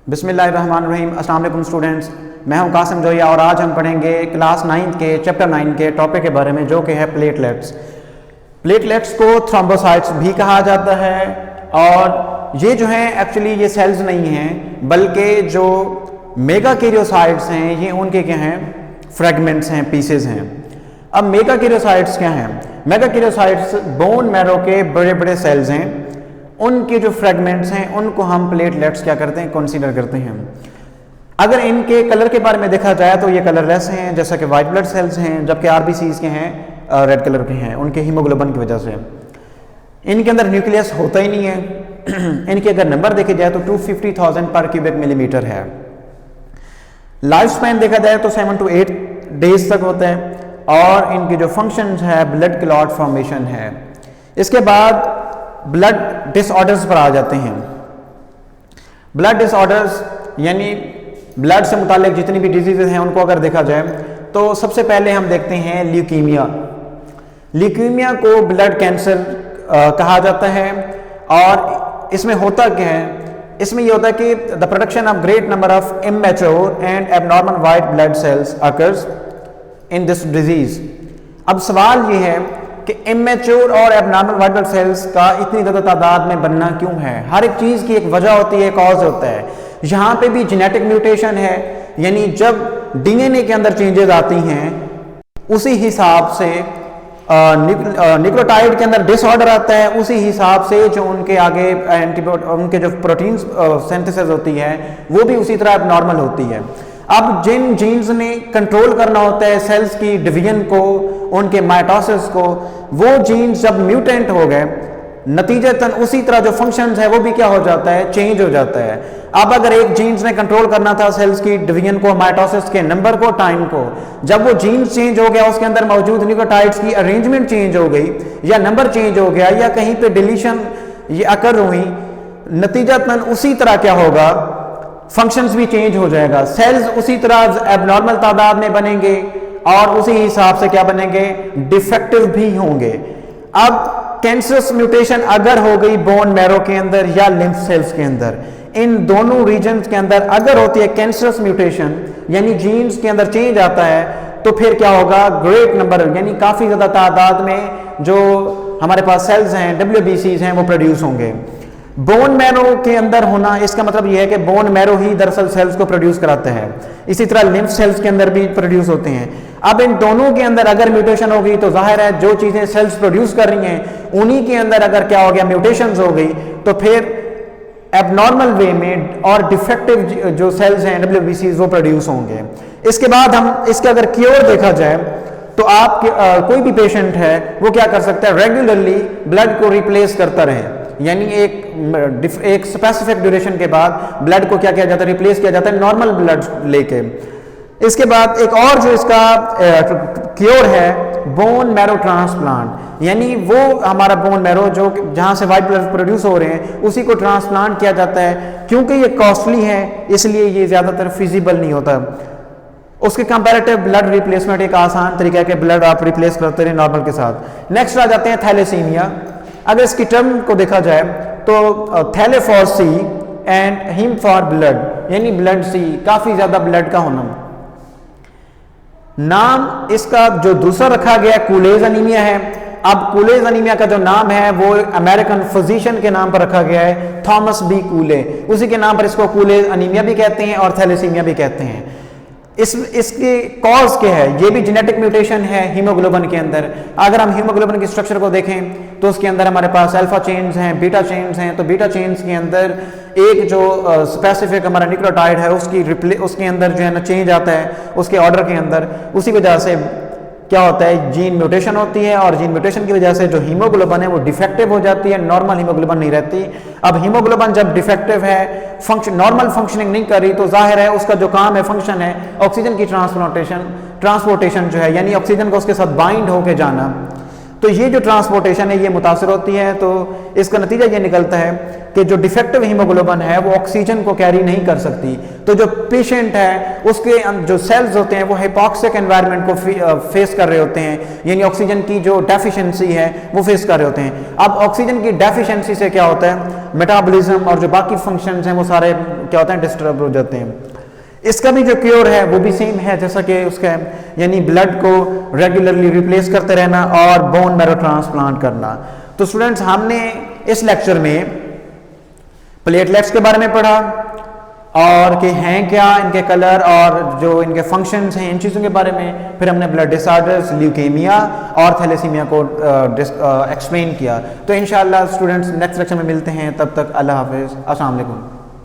बिस्मिल्लाहिर्रहमानिर्रहीम। अस्सलाम वालेकुम स्टूडेंट्स, मैं हूं कासिम जोया और आज हम पढ़ेंगे क्लास 9 के चैप्टर 9 के टॉपिक के बारे में जो कि है प्लेटलेट्स। प्लेटलेट्स को थ्रोम्बोसाइट्स भी कहा जाता है और ये जो है एक्चुअली ये सेल्स नहीं हैं बल्कि जो मेगाकैरियोसाइट्स हैं ये उनके क्या हैं, फ्रेगमेंट्स हैं, पीसेस हैं। अब मेगाकैरियोसाइट्स क्या हैं? मेगाकैरियोसाइट्स बोन मैरो के बड़े बड़े सेल्स हैं, उनके जो फ्रेगमेंट्स हैं उनको हम प्लेटलेट्स क्या करते हैं, कंसीडर करते हैं। अगर इनके कलर के बारे में देखा जाए तो ये कलरलेस हैं, जैसा कि वाइट ब्लड सेल्स हैं, जबकि आरबीसीज के हैं रेड कलर के हैं, उनके हीमोग्लोबिन की वजह से। इनके अंदर न्यूक्लियस होता ही नहीं है। इनके अगर नंबर देखे जाए तो 250,000 पर क्यूबिक मिलीमीटर है। लाइफ स्पैन देखा जाए तो 7 to 8 डेज तक होता है और इनकी जो फंक्शंस है ब्लड क्लॉट फॉर्मेशन है। इसके बाद ब्लड डिसऑर्डर्स पर आ जाते हैं। ब्लड डिसऑर्डर्स यानी ब्लड से मुतालिक जितनी भी डिजीजेज हैं उनको अगर देखा जाए तो सबसे पहले हम देखते हैं ल्यूकीमिया। ल्यूकीमिया को ब्लड कैंसर कहा जाता है और इसमें होता क्या है? इसमें यह होता है कि the production of great number of immature and abnormal white blood cells occurs in this disease. अब सवाल ये है कि इमैच्योर और एबनॉर्मल वाइट ब्लड सेल्स का इतनी ज़्यादा तादाद में बनना क्यों है? हर एक चीज़ की एक वजह होती है, कॉज होता है। यहाँ पे भी जेनेटिक म्यूटेशन है, यानी जब डीएनए के अंदर चेंजेस आती हैं उसी हिसाब से न्यूक्लियोटाइड के अंदर डिसऑर्डर आता है, उसी हिसाब से जो उनके आगे उनके जो प्रोटीन सिंथेसिस होती है वो भी उसी तरह एबनॉर्मल होती है। अब जिन जीन्स ने कंट्रोल करना होता है सेल्स की डिवीजन को, उनके माइटोसिस को, वो जीन्स जब म्यूटेंट हो गए नतीजतन उसी तरह जो फंक्शंस है वो भी क्या हो जाता है, चेंज हो जाता है। अब अगर एक जीन्स ने कंट्रोल करना था सेल्स की डिवीजन को, माइटोसिस के नंबर को, टाइम को, जब वो जीन्स चेंज हो गया, उसके अंदर मौजूद न्यूक्लियोटाइड्स की अरेंजमेंट चेंज हो गई या नंबर चेंज हो गया या कहीं पे डिलीशन ये अकर हुई, नतीजतन उसी तरह क्या होगा, फंक्शंस भी चेंज हो जाएगा। सेल्स उसी तरह एबनॉर्मल तादाद में बनेंगे और उसी हिसाब से क्या बनेंगे, डिफेक्टिव भी होंगे। अब कैंसरस म्यूटेशन अगर हो गई बोन मैरो के अंदर या लिम्फ सेल्स के अंदर, इन दोनों रीजन्स के अंदर अगर होती है कैंसरस म्यूटेशन यानी जीन्स के अंदर चेंज आता है, तो फिर क्या होगा, ग्रेट नंबर यानी काफी ज्यादा तादाद में जो हमारे पास सेल्स हैं, WBCs हैं, वो प्रोड्यूस होंगे। बोन मैरो के अंदर होना इसका मतलब यह है कि बोन मैरो ही दरअसल सेल्स को प्रोड्यूस कराता है। इसी तरह लिम्फ सेल्स के अंदर भी प्रोड्यूस होते हैं। अब इन दोनों के अंदर अगर म्यूटेशन हो गई तो जाहिर है जो चीजें सेल्स प्रोड्यूस कर रही हैं उन्हीं के अंदर अगर क्या हो गया, म्यूटेशंस हो गई, तो फिर एबनॉर्मल वे में और डिफेक्टिव जो सेल्स हैं WBCs वो प्रोड्यूस होंगे। इसके बाद हम इसका अगर क्योर देखा जाए तो आप कोई भी पेशेंट है वो क्या कर सकता है, रेगुलरली ब्लड को रिप्लेस करता रहे, यानी एक स्पेसिफिक ड्यूरेशन के बाद ब्लड को क्या किया जाता है, रिप्लेस किया जाता है नॉर्मल ब्लड लेके। इसके बाद एक और जो इसका क्योर है, बोन मैरो ट्रांसप्लांट, यानी वो हमारा बोन मैरो जो जहां से वाइट ब्लड प्रोड्यूस हो रहे हैं उसी को ट्रांसप्लांट किया जाता है। क्योंकि ये कॉस्टली है इसलिए ये ज्यादातर फिजिबल नहीं होता। उसके कंपैरेटिव ब्लड रिप्लेसमेंट एक आसान तरीका है कि ब्लड आप रिप्लेस करते रहे नॉर्मल के साथ। नेक्स्ट आ जाते हैं थैलेसीमिया। अगर इसकी टर्म को देखा जाए तो थैले for sea and haem for blood, यानी ब्लड सी, काफी ज्यादा ब्लड का होना। नाम इसका जो दूसरा रखा गया कूलेज अनीमिया है। अब कूलेज अनीमिया का जो नाम है वो अमेरिकन फिजिशियन के नाम पर रखा गया है, थॉमस बी कूले, उसी के नाम पर इसको कूलेज अनीमिया भी कहते हैं और थैलेसीमिया भी कहते हैं। इसके कॉज क्या है? ये भी जेनेटिक म्यूटेशन है हीमोग्लोबिन के अंदर। अगर हम हीमोग्लोबिन की स्ट्रक्चर को देखें तो उसके अंदर हमारे पास अल्फा चेन्स हैं, बीटा चेन्स हैं। तो बीटा चेन्स के अंदर एक जो स्पेसिफिक हमारा न्यूक्लियोटाइड है उसके अंदर जो है ना चेंज आता है उसके ऑर्डर के अंदर। उसी वजह से क्या होता है, जीन म्यूटेशन होती है और जीन म्यूटेशन की वजह से जो हीमोग्लोबिन है वो डिफेक्टिव हो जाती है, नॉर्मल हीमोग्लोबिन नहीं रहती। अब हीमोग्लोबिन जब डिफेक्टिव है, नॉर्मल फंक्शनिंग नहीं कर रही, तो जाहिर है उसका जो काम है, फंक्शन है, ऑक्सीजन की ट्रांसपोर्टेशन जो है, यानी ऑक्सीजन को उसके साथ बाइंड होके जाना, तो ये जो ट्रांसपोर्टेशन है ये मुतासर होती है, तो इसका नतीजा ये निकलता है कि जो डिफेक्टिव हीमोग्लोबिन है वो ऑक्सीजन को कैरी नहीं कर सकती, तो जो पेशेंट है उसके जो सेल्स होते हैं वो हाइपोक्सिक एनवायरनमेंट को फेस कर रहे होते हैं, यानी ऑक्सीजन की जो डेफिशिएंसी है वो फेस कर रहे होते हैं। अब ऑक्सीजन की डेफिशिएंसी से क्या होता है, मेटाबॉलिज्म और जो बाकी फंक्शंस हैं वो सारे क्या होते हैं, डिस्टर्ब हो जाते हैं। इसका भी जो क्योर है वो भी सेम है जैसा कि उसका, यानी ब्लड को रेगुलरली रिप्लेस करते रहना और बोन मैरो ट्रांसप्लांट करना। तो स्टूडेंट्स हमने इस लेक्चर में प्लेटलेट्स के बारे में पढ़ा और कि हैं क्या, इनके कलर और जो इनके फंक्शंस हैं, इन चीज़ों के बारे में। फिर हमने ब्लड डिसऑर्डर्स, ल्यूकेमिया और थैलेसीमिया को एक्सप्लेन किया। तो इंशाअल्लाह स्टूडेंट्स नेक्स्ट लेक्चर में मिलते हैं, तब तक अल्लाह हाफिज़, अस्सलाम वालेकुम।